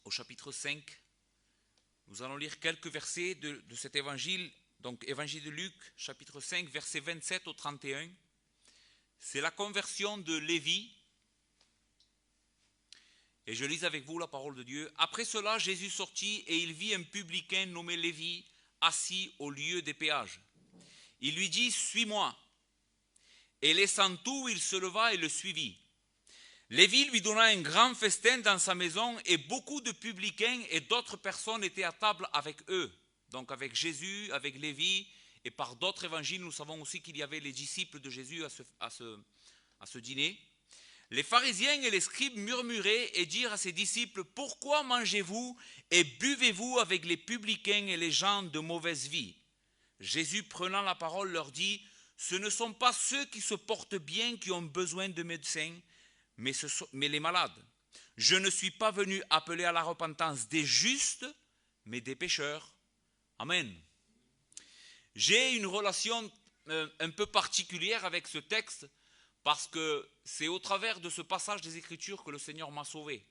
au chapitre 5. Nous allons lire quelques versets de cet évangile, donc évangile de Luc, chapitre 5, versets 27 au 31. C'est la conversion de Lévi. Et je lis avec vous la parole de Dieu. Après cela, Jésus sortit et il vit un publicain nommé Lévi assis au lieu des péages. Il lui dit, « Suis-moi » et laissant tout, il se leva et le suivit. Lévi lui donna un grand festin dans sa maison et beaucoup de publicains et d'autres personnes étaient à table avec eux. Donc avec Jésus, avec Lévi et par d'autres évangiles, nous savons aussi qu'il y avait les disciples de Jésus à ce dîner. Les pharisiens et les scribes murmuraient et dirent à ses disciples, « Pourquoi mangez-vous et buvez-vous avec les publicains et les gens de mauvaise vie ?» Jésus, prenant la parole, leur dit, « Ce ne sont pas ceux qui se portent bien qui ont besoin de médecins, mais les malades. Je ne suis pas venu appeler à la repentance des justes, mais des pécheurs. » Amen. J'ai une relation un peu particulière avec ce texte, parce que c'est au travers de ce passage des Écritures que le Seigneur m'a sauvé.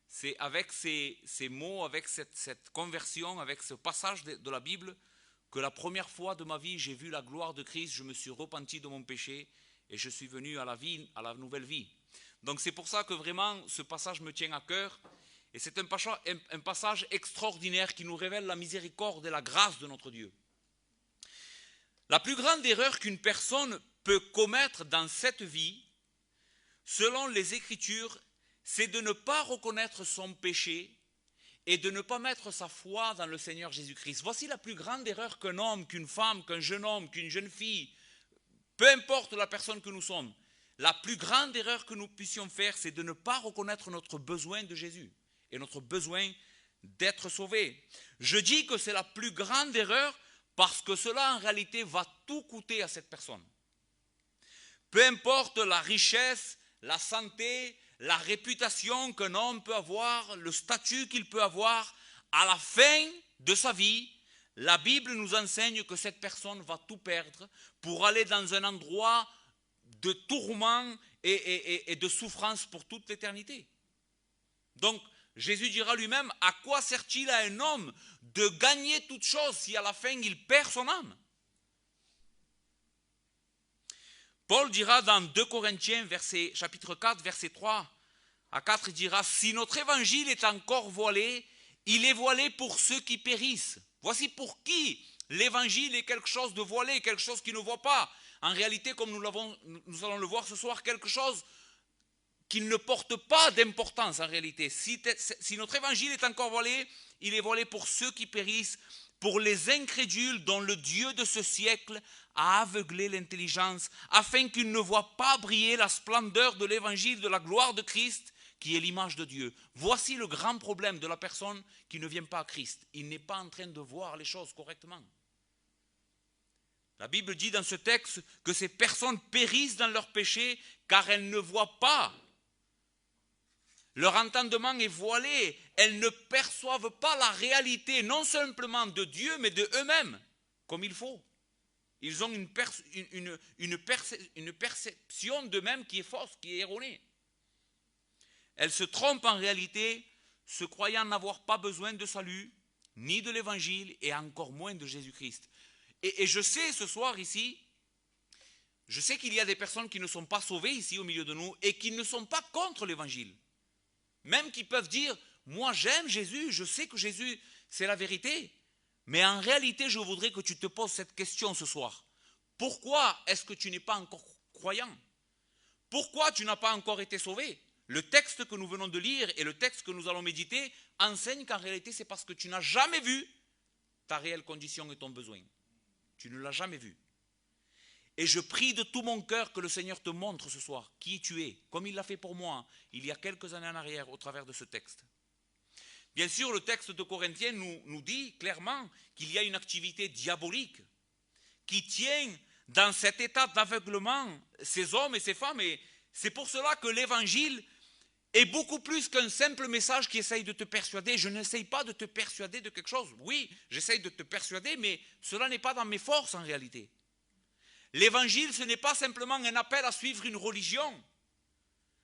C'est avec ces mots, avec cette conversion, avec ce passage de la Bible, que la première fois de ma vie, j'ai vu la gloire de Christ, je me suis repenti de mon péché et je suis venu à la vie, à la nouvelle vie. Donc c'est pour ça que vraiment ce passage me tient à cœur et c'est un passage extraordinaire qui nous révèle la miséricorde et la grâce de notre Dieu. La plus grande erreur qu'une personne peut commettre dans cette vie, selon les Écritures, c'est de ne pas reconnaître son péché et de ne pas mettre sa foi dans le Seigneur Jésus-Christ. Voici la plus grande erreur qu'un homme, qu'une femme, qu'un jeune homme, qu'une jeune fille, peu importe la personne que nous sommes, la plus grande erreur que nous puissions faire, c'est de ne pas reconnaître notre besoin de Jésus et notre besoin d'être sauvé. Je dis que c'est la plus grande erreur parce que cela en réalité va tout coûter à cette personne. Peu importe la richesse, la santé, la réputation qu'un homme peut avoir, le statut qu'il peut avoir, à la fin de sa vie, la Bible nous enseigne que cette personne va tout perdre pour aller dans un endroit de tourment et de souffrance pour toute l'éternité. Donc, Jésus dira lui-même, à quoi sert-il à un homme de gagner toute chose si à la fin il perd son âme ? Paul dira dans 2 Corinthiens, chapitre 4, verset 3 à 4, il dira, « Si notre évangile est encore voilé, il est voilé pour ceux qui périssent. » Voici pour qui l'évangile est quelque chose de voilé, quelque chose qui ne voit pas. En réalité, comme nous allons le voir ce soir, quelque chose qui ne porte pas d'importance en réalité. Si notre évangile est encore voilé, il est voilé pour ceux qui périssent, pour les incrédules dont le Dieu de ce siècle a aveuglé l'intelligence, afin qu'ils ne voient pas briller la splendeur de l'évangile de la gloire de Christ, qui est l'image de Dieu. Voici le grand problème de la personne qui ne vient pas à Christ. Il n'est pas en train de voir les choses correctement. La Bible dit dans ce texte que ces personnes périssent dans leur péché car elles ne voient pas. Leur entendement est voilé. Elles ne perçoivent pas la réalité, non simplement de Dieu, mais de eux-mêmes, comme il faut. Ils ont une perception d'eux-mêmes qui est fausse, qui est erronée. Elles se trompent en réalité, se croyant n'avoir pas besoin de salut, ni de l'évangile, et encore moins de Jésus-Christ. Et je sais ce soir ici, je sais qu'il y a des personnes qui ne sont pas sauvées ici au milieu de nous et qui ne sont pas contre l'évangile. Même qui peuvent dire, moi j'aime Jésus, je sais que Jésus c'est la vérité. Mais en réalité, je voudrais que tu te poses cette question ce soir. Pourquoi est-ce que tu n'es pas encore croyant ? Pourquoi tu n'as pas encore été sauvé ? Le texte que nous venons de lire et le texte que nous allons méditer enseignent qu'en réalité, c'est parce que tu n'as jamais vu ta réelle condition et ton besoin. Tu ne l'as jamais vu. Et je prie de tout mon cœur que le Seigneur te montre ce soir qui tu es, comme il l'a fait pour moi il y a quelques années en arrière au travers de ce texte. Bien sûr, le texte de Corinthiens nous dit clairement qu'il y a une activité diabolique qui tient dans cet état d'aveuglement ces hommes et ces femmes. Et c'est pour cela que l'évangile est beaucoup plus qu'un simple message qui essaye de te persuader. Je n'essaye pas de te persuader de quelque chose. Oui, j'essaye de te persuader, mais cela n'est pas dans mes forces en réalité. L'évangile, ce n'est pas simplement un appel à suivre une religion.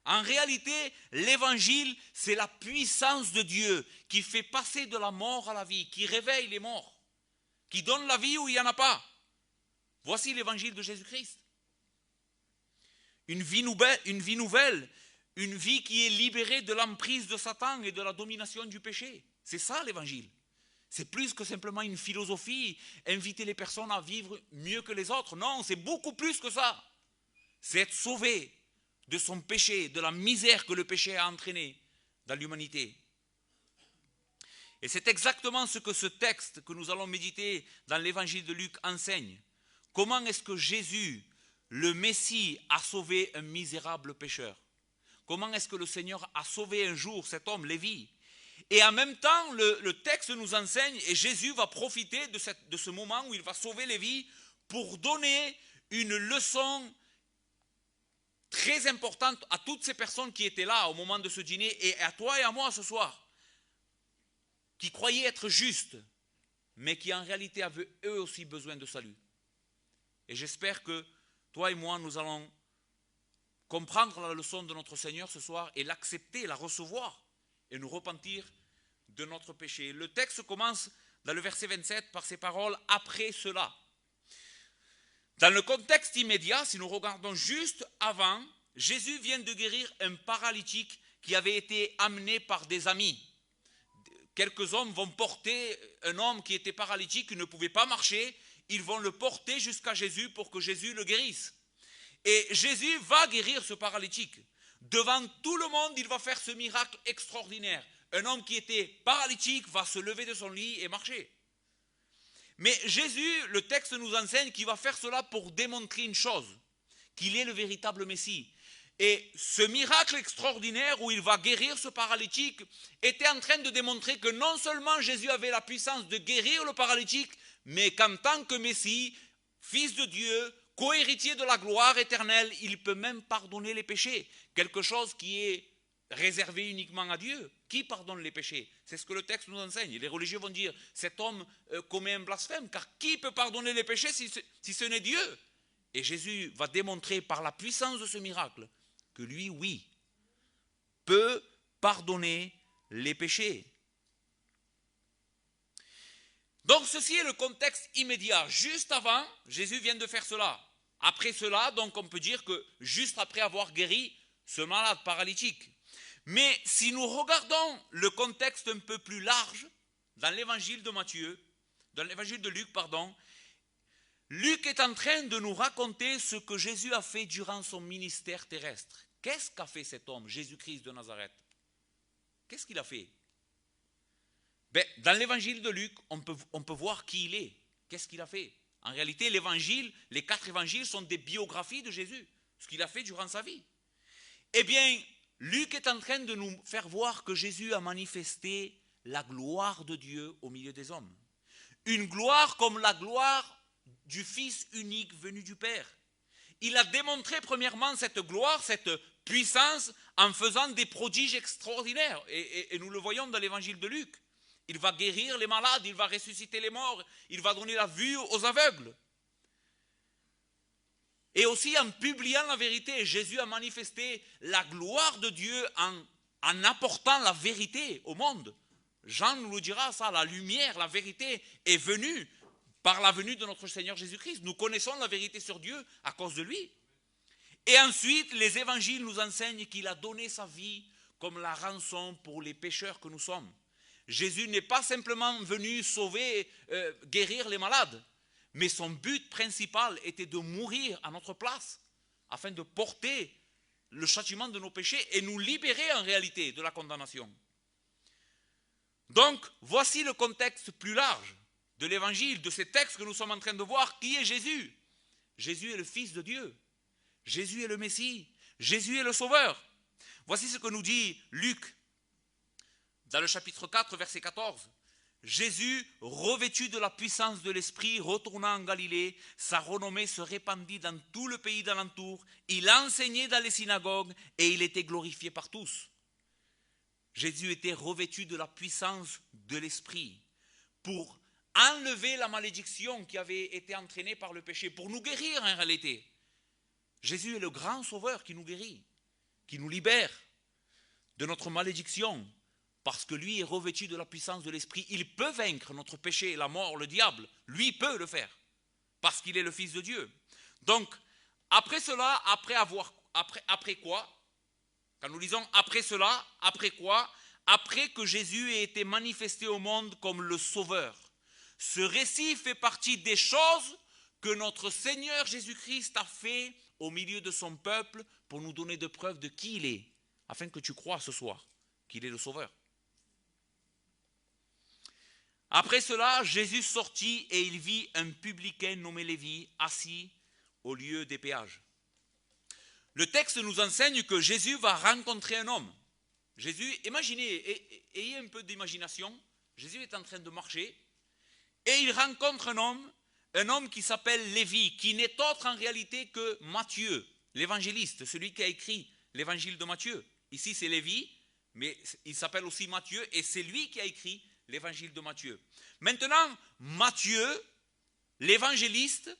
En réalité, l'évangile, c'est la puissance de Dieu qui fait passer de la mort à la vie, qui réveille les morts, qui donne la vie où il n'y en a pas. Voici l'évangile de Jésus-Christ. Une vie nouvelle, une vie qui est libérée de l'emprise de Satan et de la domination du péché. C'est ça l'évangile. C'est plus que simplement une philosophie, inviter les personnes à vivre mieux que les autres. Non, c'est beaucoup plus que ça. C'est être sauvé de son péché, de la misère que le péché a entraîné dans l'humanité. Et c'est exactement ce que ce texte que nous allons méditer dans l'évangile de Luc enseigne. Comment est-ce que Jésus, le Messie, a sauvé un misérable pécheur? Comment est-ce que le Seigneur a sauvé un jour cet homme, Lévi? Et en même temps, le texte nous enseigne, et Jésus va profiter de ce moment où il va sauver Lévi pour donner une leçon très importante à toutes ces personnes qui étaient là au moment de ce dîner, et à toi et à moi ce soir, qui croyaient être justes, mais qui en réalité avaient eux aussi besoin de salut. Et j'espère que toi et moi, nous allons comprendre la leçon de notre Seigneur ce soir et l'accepter, la recevoir et nous repentir de notre péché. Le texte commence dans le verset 27 par ces paroles « après cela ». Dans le contexte immédiat, si nous regardons juste avant, Jésus vient de guérir un paralytique qui avait été amené par des amis. Quelques hommes vont porter un homme qui était paralytique, qui ne pouvait pas marcher, ils vont le porter jusqu'à Jésus pour que Jésus le guérisse. Et Jésus va guérir ce paralytique. Devant tout le monde, il va faire ce miracle extraordinaire. Un homme qui était paralytique va se lever de son lit et marcher. Mais Jésus, le texte nous enseigne qu'il va faire cela pour démontrer une chose, qu'il est le véritable Messie. Et ce miracle extraordinaire où il va guérir ce paralytique était en train de démontrer que non seulement Jésus avait la puissance de guérir le paralytique, mais qu'en tant que Messie, Fils de Dieu, co-héritier de la gloire éternelle, il peut même pardonner les péchés. Quelque chose qui est réservé uniquement à Dieu. Qui pardonne les péchés? C'est ce que le texte nous enseigne. Les religieux vont dire, cet homme commet un blasphème, car qui peut pardonner les péchés si ce n'est Dieu? Et Jésus va démontrer par la puissance de ce miracle que lui, oui, peut pardonner les péchés. Donc ceci est le contexte immédiat. Juste avant, Jésus vient de faire cela. Après cela, donc on peut dire que juste après avoir guéri ce malade paralytique. Mais si nous regardons le contexte un peu plus large, dans l'évangile de Luc, pardon, Luc est en train de nous raconter ce que Jésus a fait durant son ministère terrestre. Qu'est-ce qu'a fait cet homme, Jésus-Christ de Nazareth? Qu'est-ce qu'il a fait? Dans l'évangile de Luc, on peut voir qui il est. Qu'est-ce qu'il a fait? En réalité, l'évangile, les 4 évangiles sont des biographies de Jésus, ce qu'il a fait durant sa vie. Eh bien, Luc est en train de nous faire voir que Jésus a manifesté la gloire de Dieu au milieu des hommes. Une gloire comme la gloire du Fils unique venu du Père. Il a démontré premièrement cette gloire, cette puissance en faisant des prodiges extraordinaires. Et nous le voyons dans l'évangile de Luc. Il va guérir les malades, il va ressusciter les morts, il va donner la vue aux aveugles. Et aussi en publiant la vérité, Jésus a manifesté la gloire de Dieu en apportant la vérité au monde. Jean nous le dira ça, la lumière, la vérité est venue par la venue de notre Seigneur Jésus-Christ. Nous connaissons la vérité sur Dieu à cause de lui. Et ensuite, les évangiles nous enseignent qu'il a donné sa vie comme la rançon pour les pécheurs que nous sommes. Jésus n'est pas simplement venu sauver, guérir les malades, mais son but principal était de mourir à notre place, afin de porter le châtiment de nos péchés et nous libérer en réalité de la condamnation. Donc, voici le contexte plus large de l'évangile, de ces textes que nous sommes en train de voir. Qui est Jésus? Jésus est le Fils de Dieu. Jésus est le Messie. Jésus est le Sauveur. Voici ce que nous dit Luc dans le chapitre 4, verset 14. Jésus, revêtu de la puissance de l'Esprit, retourna en Galilée, sa renommée se répandit dans tout le pays d'alentour, il enseignait dans les synagogues et il était glorifié par tous. Jésus était revêtu de la puissance de l'Esprit pour enlever la malédiction qui avait été entraînée par le péché, pour nous guérir en réalité. Jésus est le grand sauveur qui nous guérit. qui nous libère de notre malédiction, parce que lui est revêtu de la puissance de l'Esprit. Il peut vaincre notre péché, la mort, le diable. Lui peut le faire, parce qu'il est le Fils de Dieu. Donc, après cela, après quoi? Quand nous lisons après cela, après quoi? Après que Jésus ait été manifesté au monde comme le Sauveur. Ce récit fait partie des choses que notre Seigneur Jésus-Christ a fait au milieu de son peuple pour nous donner de preuves de qui il est, afin que tu crois ce soir qu'il est le Sauveur. Après cela, Jésus sortit et il vit un publicain nommé Lévi assis au lieu des péages. Le texte nous enseigne que Jésus va rencontrer un homme. Jésus, imaginez, ayez un peu d'imagination, Jésus est en train de marcher et il rencontre un homme qui s'appelle Lévi, qui n'est autre en réalité que Matthieu, l'évangéliste, celui qui a écrit l'évangile de Matthieu. Ici c'est Lévi, mais il s'appelle aussi Matthieu et c'est lui qui a écrit l'évangile de Matthieu. Maintenant, Matthieu, l'évangéliste,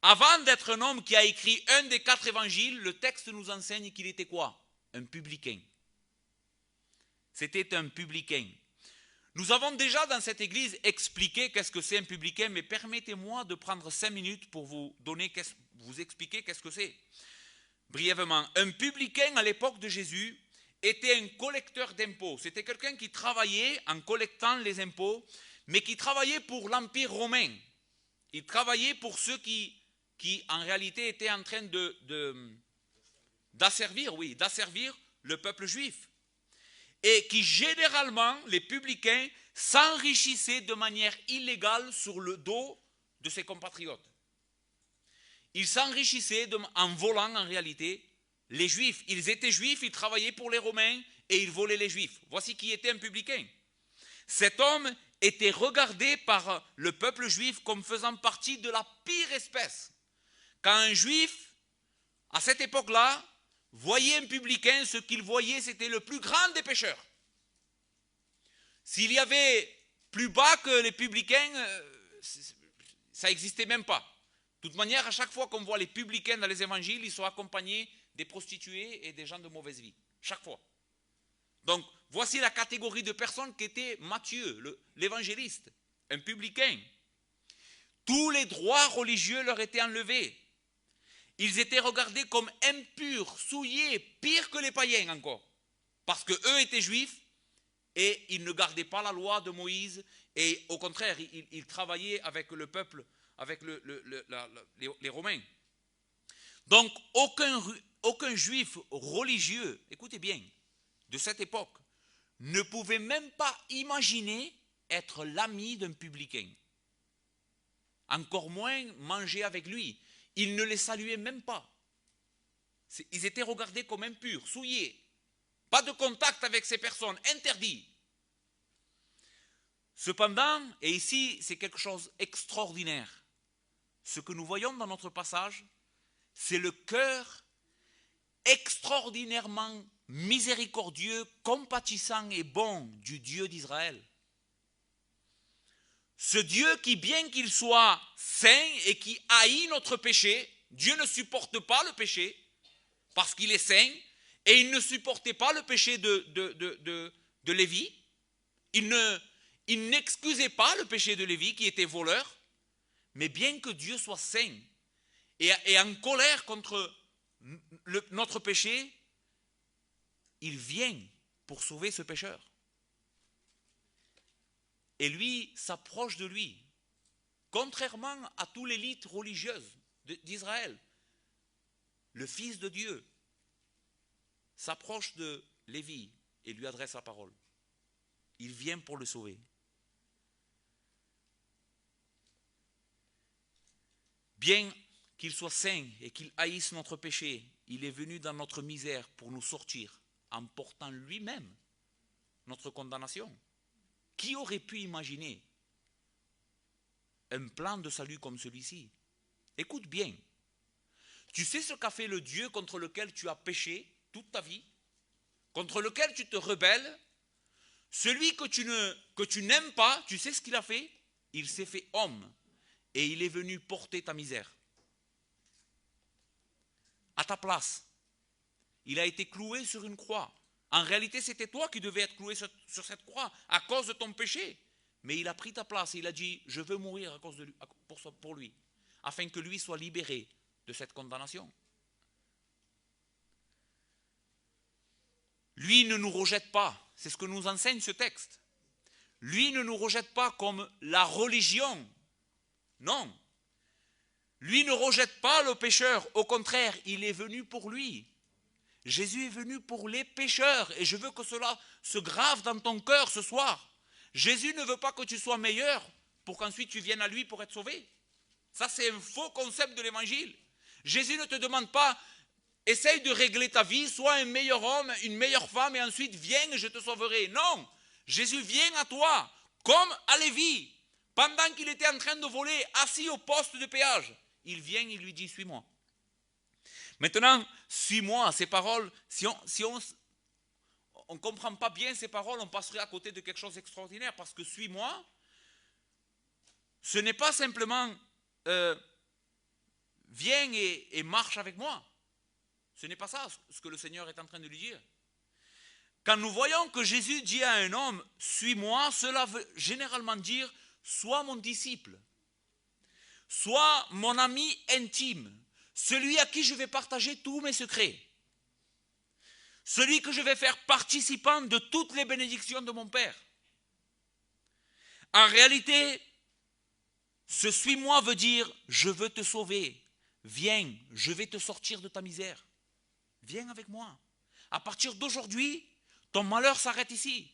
avant d'être un homme qui a écrit un des 4 évangiles, le texte nous enseigne qu'il était quoi? Un publicain. C'était un publicain. Nous avons déjà dans cette église expliqué qu'est-ce que c'est un publicain, mais permettez-moi de prendre 5 minutes pour vous expliquer qu'est-ce que c'est. Brièvement, un publicain à l'époque de Jésus était un collecteur d'impôts. C'était quelqu'un qui travaillait en collectant les impôts, mais qui travaillait pour l'Empire romain. Il travaillait pour ceux qui en réalité étaient en train d'asservir le peuple juif. Et qui généralement, les publicains, s'enrichissaient de manière illégale sur le dos de ses compatriotes. Ils s'enrichissaient en volant en réalité les juifs. Ils étaient juifs, ils travaillaient pour les Romains et ils volaient les juifs. Voici qui était un publicain. Cet homme était regardé par le peuple juif comme faisant partie de la pire espèce. Quand un juif, à cette époque-là, voyait un publicain, ce qu'il voyait, c'était le plus grand des pécheurs. S'il y avait plus bas que les publicains, ça n'existait même pas. De toute manière, à chaque fois qu'on voit les publicains dans les évangiles, ils sont accompagnés des prostituées et des gens de mauvaise vie. Chaque fois. Donc, voici la catégorie de personnes qu'était Matthieu, l'évangéliste, un publicain. Tous les droits religieux leur étaient enlevés. Ils étaient regardés comme impurs, souillés, pires que les païens encore. Parce qu'eux étaient juifs et ils ne gardaient pas la loi de Moïse. Et au contraire, ils travaillaient avec le peuple, avec les Romains. Donc, aucun juif religieux, écoutez bien, de cette époque, ne pouvait même pas imaginer être l'ami d'un publicain. Encore moins manger avec lui. Ils ne les saluaient même pas. Ils étaient regardés comme impurs, souillés. Pas de contact avec ces personnes, interdit. Cependant, et ici c'est quelque chose d'extraordinaire, ce que nous voyons dans notre passage, c'est le cœur extraordinairement miséricordieux, compatissant et bon du Dieu d'Israël. Ce Dieu qui, bien qu'il soit saint et qui haït notre péché, Dieu ne supporte pas le péché parce qu'il est saint et il ne supportait pas le péché de Lévi. Il n'excusait pas le péché de Lévi qui était voleur, mais bien que Dieu soit saint et en colère contre notre péché, il vient pour sauver ce pécheur. Et lui s'approche de lui, contrairement à toute l'élite religieuse d'Israël. Le Fils de Dieu s'approche de Lévi et lui adresse la parole. Il vient pour le sauver. Bien qu'il soit saint et qu'il haïsse notre péché, il est venu dans notre misère pour nous sortir en portant lui-même notre condamnation. Qui aurait pu imaginer un plan de salut comme celui-ci? Écoute bien. Tu sais ce qu'a fait le Dieu contre lequel tu as péché toute ta vie, contre lequel tu te rebelles, celui que tu n'aimes pas, tu sais ce qu'il a fait? Il s'est fait homme et il est venu porter ta misère. À ta place. il a été cloué sur une croix. En réalité, c'était toi qui devais être cloué sur cette croix à cause de ton péché. Mais il a pris ta place et il a dit, je veux mourir à cause de lui, pour lui, afin que lui soit libéré de cette condamnation. Lui ne nous rejette pas, c'est ce que nous enseigne ce texte. Lui ne nous rejette pas comme la religion. Non. Lui ne rejette pas le pécheur. Au contraire, il est venu pour lui. Jésus est venu pour les pécheurs. Et je veux que cela se grave dans ton cœur ce soir. Jésus ne veut pas que tu sois meilleur pour qu'ensuite tu viennes à lui pour être sauvé. Ça, c'est un faux concept de l'évangile. Jésus ne te demande pas, essaye de régler ta vie, sois un meilleur homme, une meilleure femme et ensuite viens et je te sauverai. Non. Jésus vient à toi, comme à Lévi, pendant qu'il était en train de voler, assis au poste de péage. Il vient, il lui dit, suis-moi. Maintenant, suis-moi, ces paroles, si on ne comprend pas bien ces paroles, on passerait à côté de quelque chose d'extraordinaire, parce que suis-moi, ce n'est pas simplement viens et marche avec moi. Ce n'est pas ça ce que le Seigneur est en train de lui dire. Quand nous voyons que Jésus dit à un homme, suis-moi, cela veut généralement dire, sois mon disciple, sois mon ami intime, celui à qui je vais partager tous mes secrets, celui que je vais faire participant de toutes les bénédictions de mon Père. En réalité, ce suis-moi veut dire, je veux te sauver, viens, je vais te sortir de ta misère, viens avec moi. À partir d'aujourd'hui, ton malheur s'arrête ici.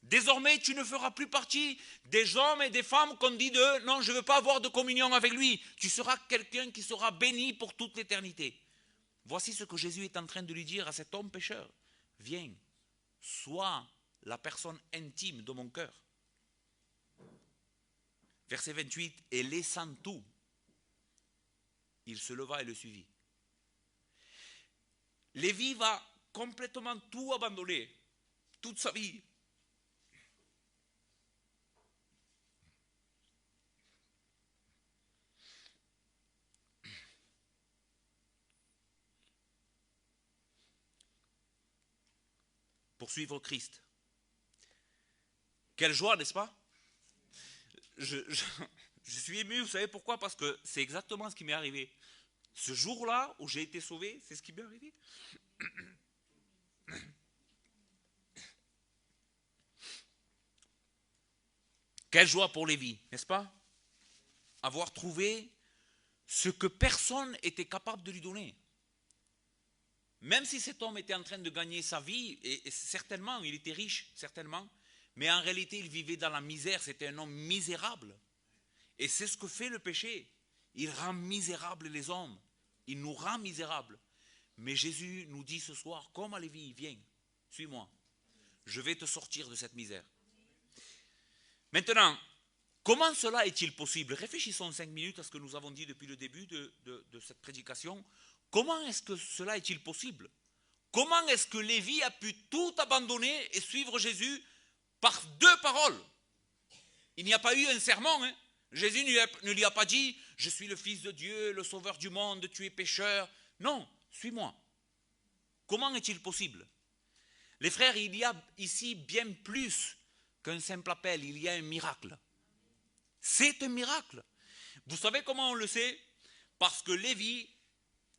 Désormais, tu ne feras plus partie des hommes et des femmes qu'on dit de « non, je ne veux pas avoir de communion avec lui ». Tu seras quelqu'un qui sera béni pour toute l'éternité. Voici ce que Jésus est en train de lui dire à cet homme pécheur. Viens, sois la personne intime de mon cœur. Verset 28, et laissant tout, il se leva et le suivit. Lévi va complètement tout abandonner, toute sa vie. Pour suivre Christ. Quelle joie, n'est-ce pas? Je suis ému, vous savez pourquoi? Parce que c'est exactement ce qui m'est arrivé. Ce jour-là où j'ai été sauvé, c'est ce qui m'est arrivé. Quelle joie pour Lévi, n'est-ce pas? Avoir trouvé ce que personne n'était capable de lui donner. Même si cet homme était en train de gagner sa vie, et certainement, il était riche, certainement, mais en réalité, il vivait dans la misère, c'était un homme misérable. Et c'est ce que fait le péché. Il rend misérables les hommes. Il nous rend misérables. Mais Jésus nous dit ce soir, comme à Lévi, viens, suis-moi. Je vais te sortir de cette misère. Maintenant, comment cela est-il possible? Réfléchissons 5 minutes à ce que nous avons dit depuis le début de cette prédication. Comment est-ce que cela est-il possible? Comment est-ce que Lévi a pu tout abandonner et suivre Jésus par 2 paroles? Il n'y a pas eu un sermon. Jésus ne lui a pas dit « Je suis le Fils de Dieu, le Sauveur du monde, tu es pécheur. » Non, suis-moi. Comment est-il possible? Les frères, il y a ici bien plus qu'un simple appel, il y a un miracle. C'est un miracle. Vous savez comment on le sait? Parce que Lévi,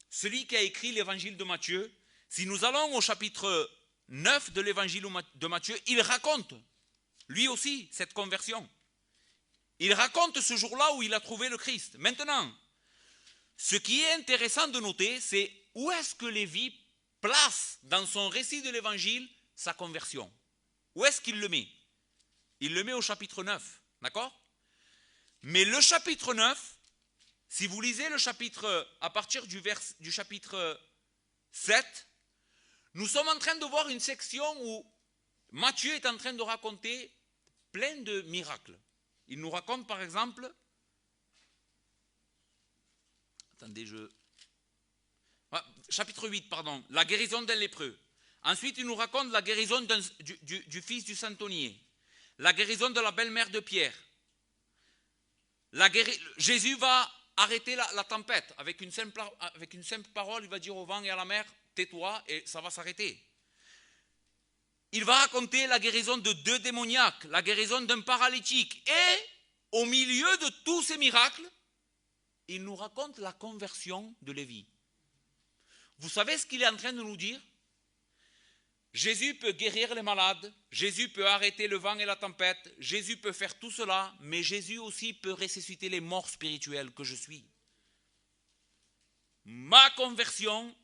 celui qui a écrit l'évangile de Matthieu, si nous allons au chapitre 9 de l'évangile de Matthieu, il raconte, lui aussi, cette conversion. Il raconte ce jour-là où il a trouvé le Christ. Maintenant, ce qui est intéressant de noter, c'est où est-ce que Lévi place dans son récit de l'évangile sa conversion. Où est-ce qu'il le met? Il le met au chapitre 9, d'accord? Mais le chapitre 9, si vous lisez le chapitre, à partir du chapitre 7, nous sommes en train de voir une section où Matthieu est en train de raconter plein de miracles. Il nous raconte par exemple, chapitre 8, pardon, la guérison d'un lépreux. Ensuite, il nous raconte la guérison du fils du centenier, la guérison de la belle-mère de Pierre. Jésus va arrêter la tempête avec une simple parole, il va dire au vent et à la mer, tais-toi et ça va s'arrêter. Il va raconter la guérison de 2 démoniaques, la guérison d'un paralytique. Et au milieu de tous ces miracles, il nous raconte la conversion de Lévi. Vous savez ce qu'il est en train de nous dire? Jésus peut guérir les malades, Jésus peut arrêter le vent et la tempête, Jésus peut faire tout cela, mais Jésus aussi peut ressusciter les morts spirituels que je suis. Ma conversion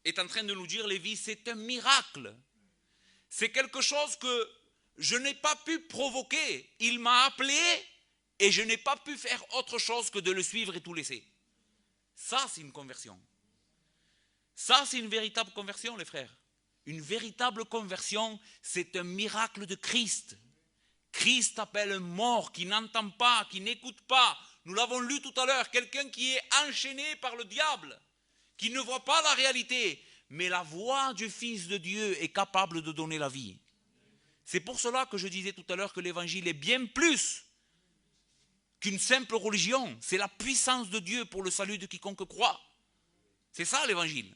est en train de nous dire, Lévi, c'est un miracle. C'est quelque chose que je n'ai pas pu provoquer. Il m'a appelé et je n'ai pas pu faire autre chose que de le suivre et tout laisser. Ça, c'est une conversion. Ça, c'est une véritable conversion, les frères. Une véritable conversion, c'est un miracle de Christ. Christ appelle un mort qui n'entend pas, qui n'écoute pas. Nous l'avons lu tout à l'heure, quelqu'un qui est enchaîné par le diable, qui ne voit pas la réalité, mais la voix du Fils de Dieu est capable de donner la vie. C'est pour cela que je disais tout à l'heure que l'évangile est bien plus qu'une simple religion. C'est la puissance de Dieu pour le salut de quiconque croit. C'est ça l'évangile.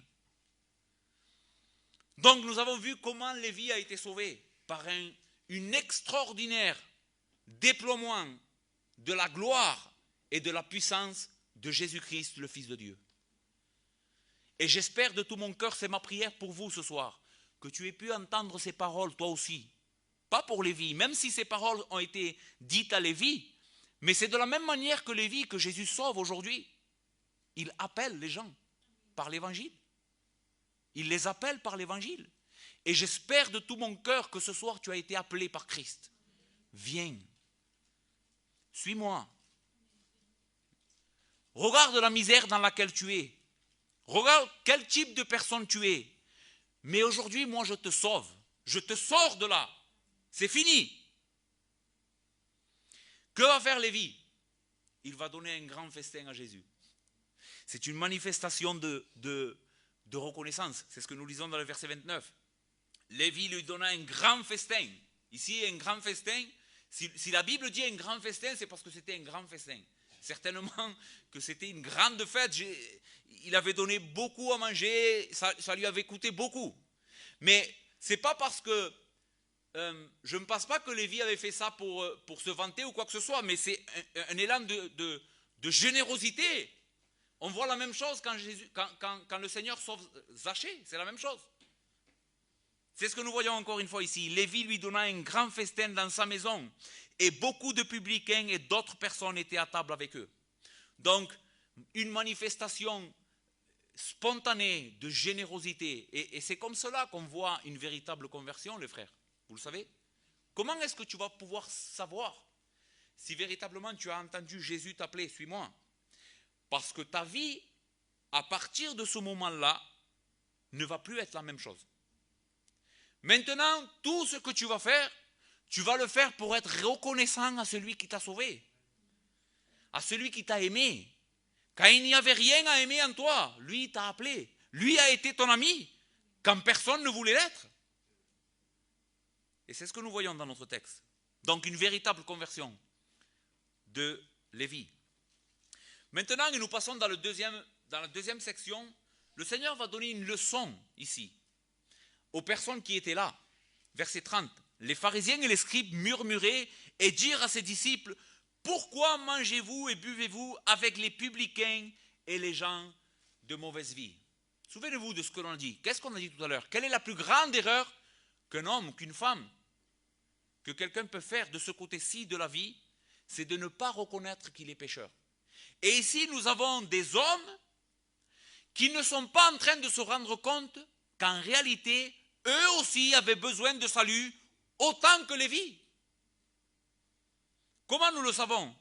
Donc nous avons vu comment Lévi a été sauvé par un extraordinaire déploiement de la gloire et de la puissance de Jésus-Christ, le Fils de Dieu. Et j'espère de tout mon cœur, c'est ma prière pour vous ce soir, que tu aies pu entendre ces paroles toi aussi. Pas pour Lévi, même si ces paroles ont été dites à Lévi, mais c'est de la même manière que Lévi que Jésus sauve aujourd'hui. Il appelle les gens par l'évangile. Il les appelle par l'évangile. Et j'espère de tout mon cœur que ce soir tu as été appelé par Christ. Viens. Suis-moi. Regarde la misère dans laquelle tu es. Regarde quel type de personne tu es. Mais aujourd'hui, moi, je te sauve. Je te sors de là. C'est fini. Que va faire Lévi? Il va donner un grand festin à Jésus. C'est une manifestation de reconnaissance. C'est ce que nous lisons dans le verset 29. Lévi lui donna un grand festin. Ici, un grand festin. Si la Bible dit un grand festin, c'est parce que c'était un grand festin. Certainement que c'était une grande fête. Il avait donné beaucoup à manger, ça lui avait coûté beaucoup. Mais ce n'est pas parce que je ne pense pas que Lévi avait fait ça pour se vanter ou quoi que ce soit, mais c'est un élan de générosité. On voit la même chose quand le Seigneur sauve Zachée, c'est la même chose. C'est ce que nous voyons encore une fois ici. Lévi lui donna un grand festin dans sa maison et beaucoup de publicains et d'autres personnes étaient à table avec eux. Donc, une manifestation spontanée de générosité. Et c'est comme cela qu'on voit une véritable conversion, les frères. Vous le savez? Comment est-ce que tu vas pouvoir savoir si véritablement tu as entendu Jésus t'appeler, suis-moi? Parce que ta vie, à partir de ce moment-là, ne va plus être la même chose. Maintenant, tout ce que tu vas faire, tu vas le faire pour être reconnaissant à celui qui t'a sauvé, à celui qui t'a aimé. Quand il n'y avait rien à aimer en toi, lui t'a appelé. Lui a été ton ami quand personne ne voulait l'être. Et c'est ce que nous voyons dans notre texte. Donc une véritable conversion de Lévi. Maintenant, nous passons dans la deuxième section. Le Seigneur va donner une leçon ici aux personnes qui étaient là. Verset 30. Les pharisiens et les scribes murmuraient et dirent à ses disciples: pourquoi mangez-vous et buvez-vous avec les publicains et les gens de mauvaise vie? Souvenez-vous de ce que l'on a dit. Qu'est-ce qu'on a dit tout à l'heure? Quelle est la plus grande erreur qu'un homme ou qu'une femme, que quelqu'un peut faire de ce côté-ci de la vie? C'est de ne pas reconnaître qu'il est pécheur. Et ici, nous avons des hommes qui ne sont pas en train de se rendre compte qu'en réalité, eux aussi avaient besoin de salut autant que Lévi. Comment nous le savons?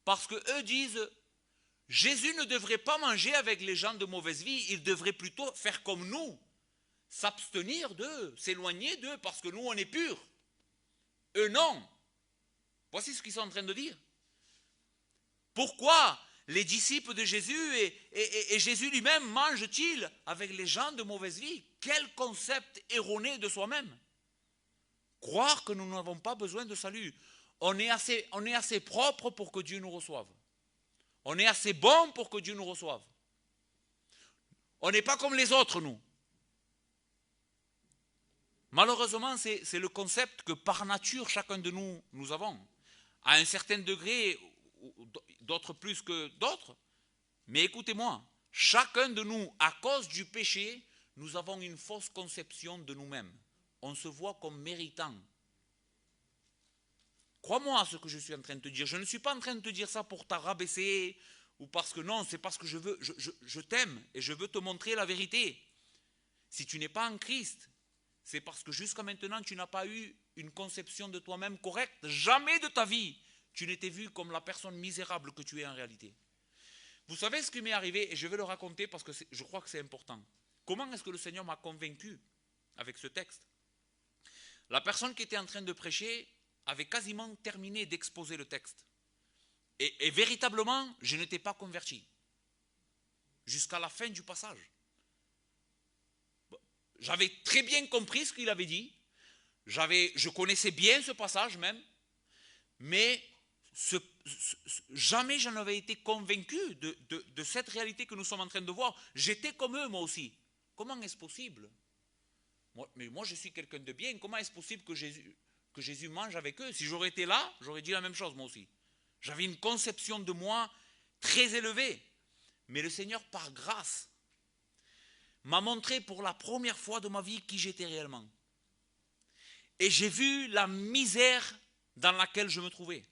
Parce qu'eux disent: Jésus ne devrait pas manger avec les gens de mauvaise vie, il devrait plutôt faire comme nous, s'abstenir d'eux, s'éloigner d'eux, parce que nous on est purs. Eux non. Voici ce qu'ils sont en train de dire. Pourquoi les disciples de Jésus et Jésus lui-même mangent-ils avec les gens de mauvaise vie? Quel concept erroné de soi-même. Croire que nous n'avons pas besoin de salut. On est assez propre pour que Dieu nous reçoive. On est assez bon pour que Dieu nous reçoive. On n'est pas comme les autres, nous. Malheureusement, c'est le concept que par nature, chacun de nous avons. À un certain degré, d'autres plus que d'autres. Mais écoutez-moi, chacun de nous, à cause du péché, nous avons une fausse conception de nous-mêmes. On se voit comme méritant. Crois-moi à ce que je suis en train de te dire. Je ne suis pas en train de te dire ça pour t'arabaisser ou parce que non, c'est parce que je t'aime et je veux te montrer la vérité. Si tu n'es pas en Christ, c'est parce que jusqu'à maintenant, tu n'as pas eu une conception de toi-même correcte. Jamais de ta vie, tu n'étais vu comme la personne misérable que tu es en réalité. Vous savez ce qui m'est arrivé, et je vais le raconter parce que je crois que c'est important. Comment est-ce que le Seigneur m'a convaincu avec ce texte? La personne qui était en train de prêcher avait quasiment terminé d'exposer le texte. Et véritablement, je n'étais pas converti. Jusqu'à la fin du passage. J'avais très bien compris ce qu'il avait dit. Je connaissais bien ce passage même. Mais jamais je n'avais été convaincu de cette réalité que nous sommes en train de voir. J'étais comme eux, moi aussi. Comment est-ce possible? Moi, je suis quelqu'un de bien. Comment est-ce possible que Jésus mange avec eux? Si j'aurais été là, j'aurais dit la même chose, moi aussi. J'avais une conception de moi très élevée. Mais le Seigneur, par grâce, m'a montré pour la première fois de ma vie qui j'étais réellement. Et j'ai vu la misère dans laquelle je me trouvais.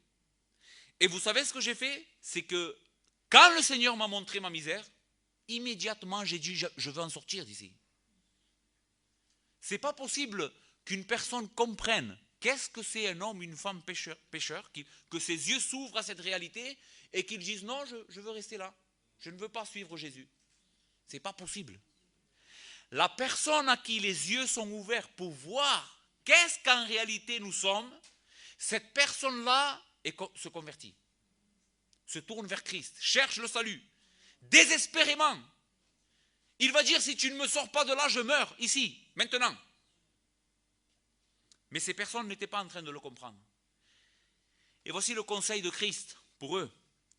Et vous savez ce que j'ai fait? C'est que quand le Seigneur m'a montré ma misère, immédiatement j'ai dit je veux en sortir d'ici. C'est pas possible qu'une personne comprenne qu'est-ce que c'est un homme, une femme pécheur, que ses yeux s'ouvrent à cette réalité et qu'ils disent non, je veux rester là. Je ne veux pas suivre Jésus. C'est pas possible. La personne à qui les yeux sont ouverts pour voir qu'est-ce qu'en réalité nous sommes, cette personne-là se convertit, se tourne vers Christ, cherche le salut, désespérément. Il va dire, si tu ne me sors pas de là, je meurs, ici, maintenant. Mais ces personnes n'étaient pas en train de le comprendre. Et voici le conseil de Christ pour eux.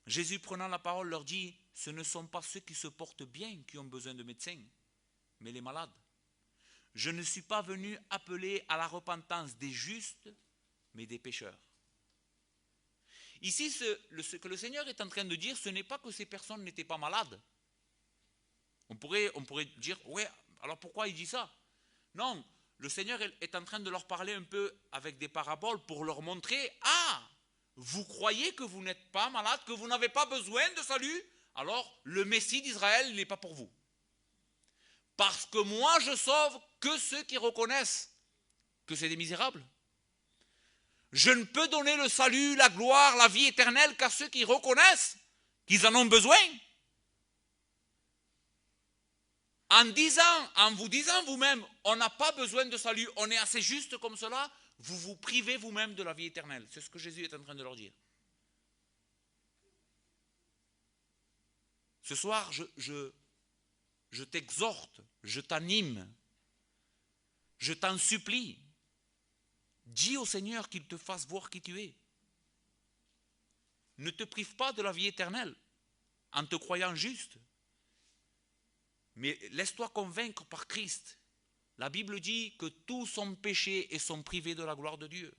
Jésus, prenant la parole, leur dit, ce ne sont pas ceux qui se portent bien qui ont besoin de médecins, mais les malades. Je ne suis pas venu appeler à la repentance des justes, mais des pécheurs. Ici, ce que le Seigneur est en train de dire, ce n'est pas que ces personnes n'étaient pas malades. On pourrait dire, ouais, alors pourquoi il dit ça? Non, le Seigneur est en train de leur parler un peu avec des paraboles pour leur montrer, vous croyez que vous n'êtes pas malade, que vous n'avez pas besoin de salut? Alors, le Messie d'Israël n'est pas pour vous. Parce que moi, je sauve que ceux qui reconnaissent que c'est des misérables. Je ne peux donner le salut, la gloire, la vie éternelle qu'à ceux qui reconnaissent qu'ils en ont besoin. En vous disant vous-même, on n'a pas besoin de salut, on est assez juste comme cela, vous vous privez vous-même de la vie éternelle. C'est ce que Jésus est en train de leur dire. Ce soir, je t'exhorte, je t'anime, je t'en supplie. Dis au Seigneur qu'il te fasse voir qui tu es. Ne te prive pas de la vie éternelle en te croyant juste. Mais laisse-toi convaincre par Christ. La Bible dit que tous ont péché et sont privés de la gloire de Dieu.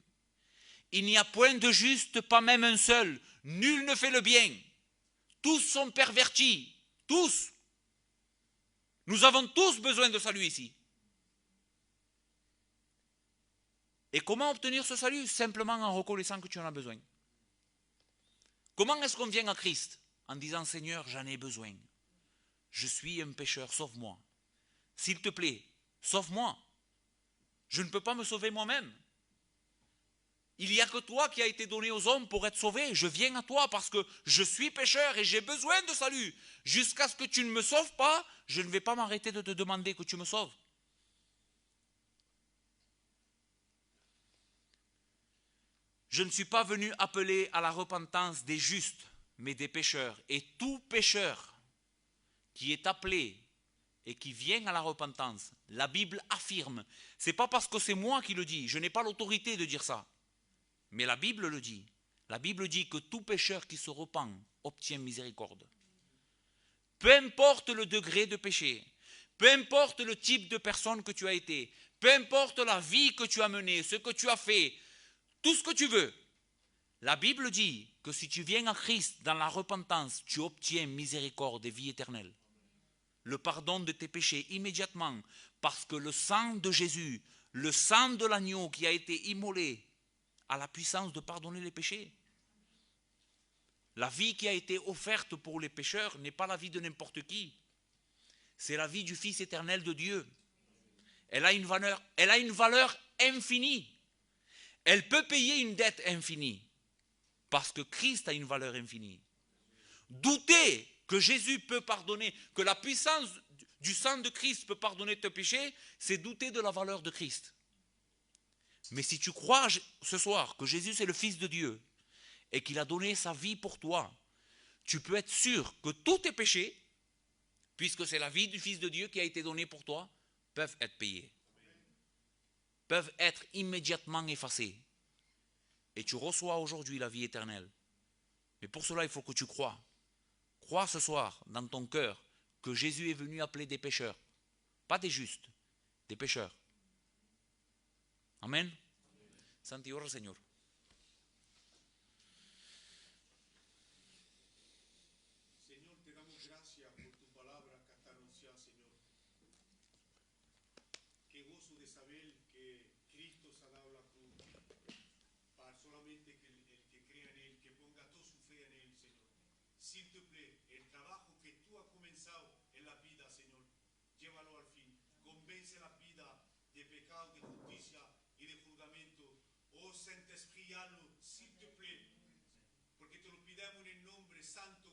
Il n'y a point de juste, pas même un seul. Nul ne fait le bien. Tous sont pervertis. Tous. Nous avons tous besoin de salut ici. Et comment obtenir ce salut? Simplement en reconnaissant que tu en as besoin. Comment est-ce qu'on vient à Christ? En disant, Seigneur, j'en ai besoin. Je suis un pécheur, sauve-moi. S'il te plaît, sauve-moi. Je ne peux pas me sauver moi-même. Il n'y a que toi qui as été donné aux hommes pour être sauvé. Je viens à toi parce que je suis pécheur et j'ai besoin de salut. Jusqu'à ce que tu ne me sauves pas, je ne vais pas m'arrêter de te demander que tu me sauves. Je ne suis pas venu appeler à la repentance des justes, mais des pécheurs. Et tout pécheur qui est appelé et qui vient à la repentance, la Bible affirme, ce n'est pas parce que c'est moi qui le dis, je n'ai pas l'autorité de dire ça, mais la Bible le dit. La Bible dit que tout pécheur qui se repent obtient miséricorde. Peu importe le degré de péché, Peu importe le type de personne que tu as été, peu importe la vie que tu as menée, ce que tu as fait, tout ce que tu veux. La Bible dit que si tu viens à Christ dans la repentance, tu obtiens miséricorde et vie éternelle. Le pardon de tes péchés immédiatement, parce que le sang de Jésus, le sang de l'agneau qui a été immolé, a la puissance de pardonner les péchés. La vie qui a été offerte pour les pécheurs n'est pas la vie de n'importe qui. C'est la vie du Fils éternel de Dieu. Elle a une valeur infinie. Elle peut payer une dette infinie. Parce que Christ a une valeur infinie. Douter que Jésus peut pardonner, que la puissance du sang de Christ peut pardonner tes péchés, c'est douter de la valeur de Christ. Mais si tu crois ce soir que Jésus est le Fils de Dieu et qu'il a donné sa vie pour toi, tu peux être sûr que tous tes péchés, puisque c'est la vie du Fils de Dieu qui a été donnée pour toi, peuvent être payés, peuvent être immédiatement effacés. Et tu reçois aujourd'hui la vie éternelle. Mais pour cela, il faut que tu crois. Crois ce soir dans ton cœur que Jésus est venu appeler des pécheurs. Pas des justes, des pécheurs. Amen. Santiago, Señor. Señor, te damos gracias por tu palabra que está anunciada, Señor. Qué gozo de saber que Cristo se ha dado la cruz para solamente que el que crea en Él, que ponga toda su fe en Él, Señor. S'il te plaît, el trabajo que tú has comenzado en la vida, Señor, llévalo al fin. Convence la vida de pecado, de justicia y de juzgamento. Oh Saint-Esprit, s'il te plaît, porque te lo pidamos en el nombre santo,